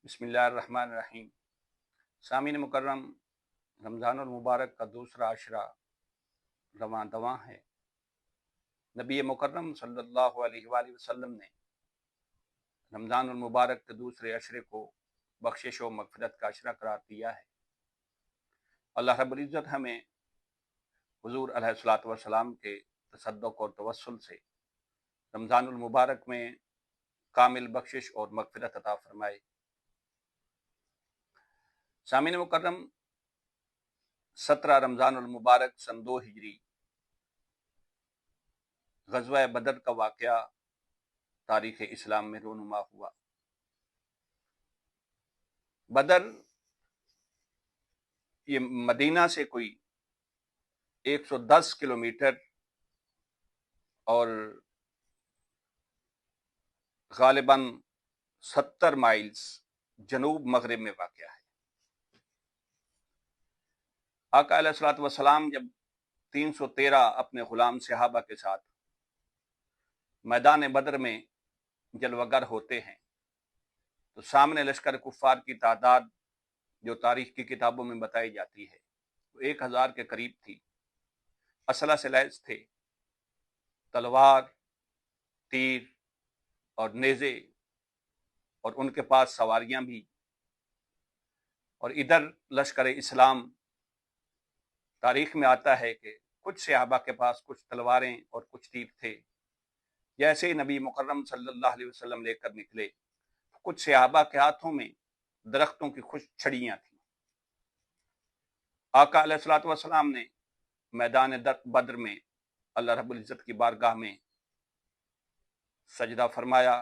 बिस्मिल्लाहिर्रहमानिर्रहीम। सामीन मुकर्रम, रमज़ान मुबारक का दूसरा अशरा रवां दवां है। नबी मुकर्रम सल्लल्लाहु अलैहि वसल्लम ने रमज़ान मुबारक के दूसरे अशरे को बख्शिश व मग़फ़िरत का अशरा करार दिया है। अल्लाह रब्बुल इज़्ज़त हमें हुज़ूर अलैहिस्सलातु वस्सलाम के तसद्दुक़ और तवस्सुल से रमज़ान मुबारक में कामिल बख्शिश और मग़फ़िरत अता फ़रमाए। सामीन मुकर्रम, 17 रमज़ान मुबारक सन 2 हिजरी ग़ज़वा बदर का वाक़या तारीख़ इस्लाम में रूनुमा हुआ। बदर ये मदीना से कोई 110 किलोमीटर और गालिबन 70 माइल्स जनूब मगरिब में वाक़या है। आका अलैहिस्सलातु वस्सलाम जब 313 अपने ग़ुलाम सहाबा के साथ मैदान बदर में जलवगर होते हैं तो सामने लश्कर कुफ़ार की तादाद जो तारीख़ की किताबों में बताई जाती है वो 1000 के करीब थी। असला से लैस थे, तलवार, तीर और नेज़े, और उनके पास सवारियां भी। और इधर लश्कर इस्लाम, तारीख में आता है कि कुछ सहाबा के पास कुछ तलवारें और कुछ तीर थे। जैसे ही नबी मुकर्रम सल्लल्लाहु अलैहि वसल्लम लेकर निकले तो कुछ सहाबा के हाथों में दरख्तों की खुश छड़ियां थी। आका अलैहिस्सलातु वस्सलाम ने मैदान बद्र में अल्लाह रब्बुल इज़्ज़त की बारगाह में सजदा फरमाया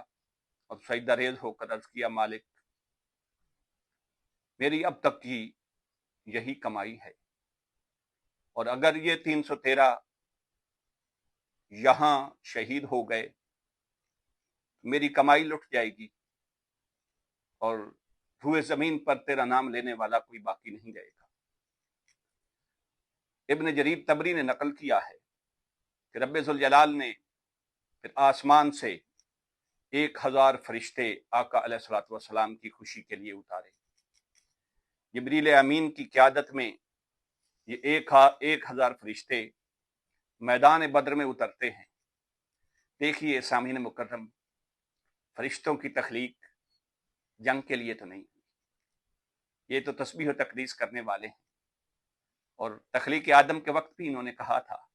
और सजदा रेज़ होकर अर्ज़ किया, मालिक, मेरी अब तक की यही कमाई है, और अगर ये 313 यहाँ शहीद हो गए मेरी कमाई लुट जाएगी और रुए ज़मीन पर तेरा नाम लेने वाला कोई बाकी नहीं रहेगा। इब्न जरीर तबरी ने नकल किया है कि रब्बे ज़ुल जलाल ने फिर आसमान से 1000 फरिश्ते आका अलैहिस्सलातु वस्सलाम की खुशी के लिए उतारे। जिब्रील अमीन की क़यादत में ये 1000 फरिश्ते मैदान बद्र में उतरते हैं। देखिए सामीन मुकर्रम, फरिश्तों की तख्लीक जंग के लिए तो नहीं, ये तो तस्बीह व तकदीस करने वाले हैं। और तख्लीक आदम के वक्त भी इन्होंने कहा था,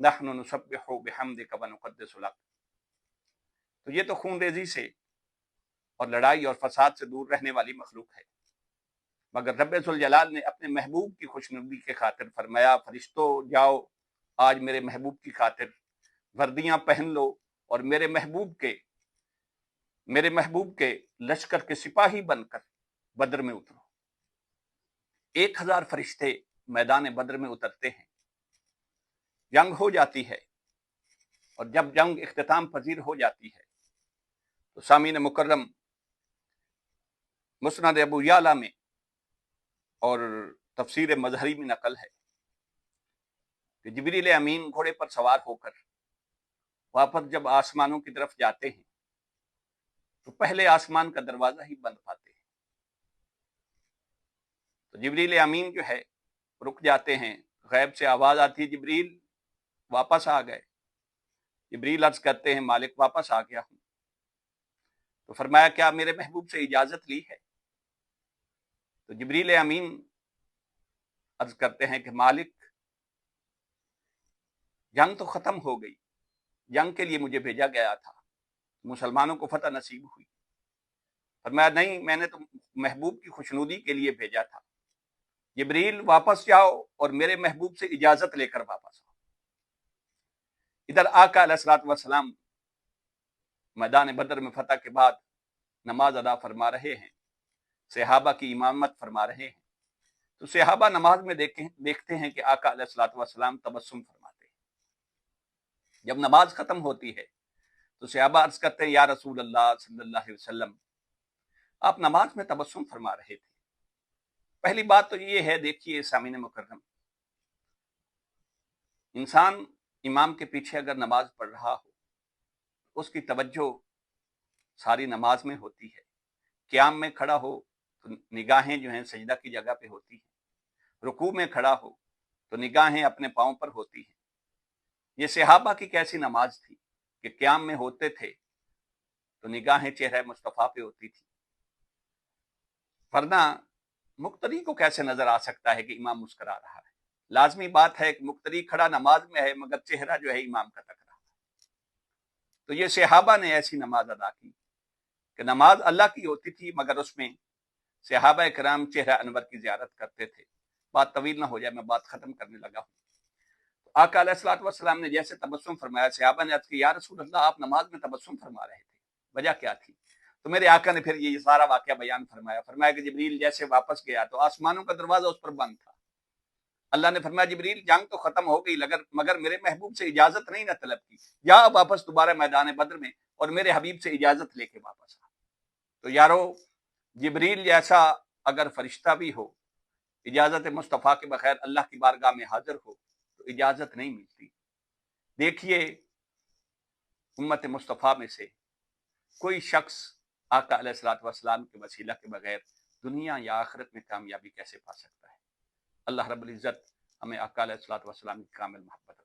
नहनु नुसब्बिहु बिहम्दिका व नुक़द्दिसु लक। तो ये तो खूनरेज़ी से और लड़ाई और फसाद से दूर रहने वाली मखलूक है, मगर रब्बे ज़ुल जलाल ने अपने महबूब की खुशनुदी के खातिर फरमाया, फरिश्तों जाओ, आज मेरे महबूब की खातिर वर्दियां पहन लो और मेरे महबूब के लश्कर के सिपाही बनकर बद्र में उतरो। 1000 फरिश्ते मैदान बद्र में उतरते हैं। जंग हो जाती है, और जब जंग इख्तिताम पजीर हो जाती है तो सामीन मुकर्रम, मुस्नद अबू याला में और तफसीर मज़हरी में नकल है कि जिब्रील अमीन घोड़े पर सवार होकर वापस जब आसमानों की तरफ जाते हैं तो पहले आसमान का दरवाजा ही बंद पाते हैं। तो जिब्रील अमीन जो है रुक जाते हैं। गैब से आवाज आती है, जिब्रील वापस आ गए। जिब्रील अर्ज करते हैं, मालिक वापस आ गया हूं। तो फरमाया, क्या मेरे महबूब से इजाजत ली है? तो जिब्रील अमीन अर्ज करते हैं कि मालिक, जंग तो खत्म हो गई, जंग के लिए मुझे भेजा गया था, मुसलमानों को फतह नसीब हुई। फरमाया, नहीं, मैंने तो महबूब की खुशनुदी के लिए भेजा था। जिब्रील वापस जाओ और मेरे महबूब से इजाजत लेकर वापस आओ। इधर आका अलैहिस्सलातु वस्सलाम मैदान बदर में फतह के बाद नमाज अदा फरमा रहे हैं, सहाबा की इमामत फरमा रहे हैं। तो सहाबा नमाज में देखते हैं कि आका अलैहिस्सलातु वस्सलाम तबस्सुम फरमाते हैं। जब नमाज खत्म होती है तो सहाबा अर्ज करते हैं, या रसूल अल्लाह सल्लल्लाहु अलैहि वसल्लम, आप नमाज में तबस्सुम फरमा रहे थे। पहली बात तो ये है, देखिए सामीन मुकर्रम, इंसान इमाम के पीछे अगर नमाज पढ़ रहा हो, उसकी तवज्जो सारी नमाज में होती है। क़याम में खड़ा हो تو نگاہیں جو ہیں سجدہ کی جگہ پہ ہوتی ہیں، رکوع میں کھڑا ہو تو نگاہیں اپنے پاؤں پر ہوتی ہیں۔ یہ صحابہ کی کیسی نماز تھی کہ قیام میں ہوتے تھے تو نگاہیں چہرہ مصطفیٰ پہ ہوتی تھی، ورنہ مقتدی کو کیسے نظر آ سکتا ہے کہ امام مسکرا رہا ہے؟ لازمی بات ہے کہ مقتدی کھڑا نماز میں ہے مگر چہرہ جو ہے امام کا تک رہا۔ تو یہ صحابہ نے ایسی نماز ادا کی کہ نماز اللہ کی ہوتی تھی مگر اس میں صحابہ کرام چہرہ انور کی زیارت کرتے تھے۔ بات طویل نہ ہو جائے، میں بات ختم کرنے لگا ہوں۔ تو آقا علیہ الصلوۃ والسلام نے جیسے تبسم فرمایا، صحابہ نے عرض کی یا رسول اللہ آپ نماز میں تبسم فرما رہے تھے، وجہ کیا تھی؟ تو میرے آقا نے پھر یہ سارا واقعہ بیان فرمایا کہ جبریل جیسے واپس گیا تو آسمانوں کا دروازہ اس پر بند تھا۔ اللہ نے فرمایا جبریل جنگ تو ختم ہو گئی مگر میرے محبوب سے اجازت نہیں نہ طلب کی، جا واپس دوبارہ میدان بدر میں اور میرے حبیب سے اجازت لے کے واپس آ۔ تو یارو جبریل جیسا اگر فرشتہ بھی ہو، اجازت مصطفیٰ کے بغیر اللہ کی بارگاہ میں حاضر ہو تو اجازت نہیں ملتی۔ دیکھیے امت مصطفیٰ میں سے کوئی شخص آقا علیہ الصلوۃ والسلام کے وسیلہ کے بغیر دنیا یا آخرت میں کامیابی کیسے پا سکتا ہے؟ اللہ رب العزت ہمیں آقا علیہ الصلوۃ والسلام کی کامل محبت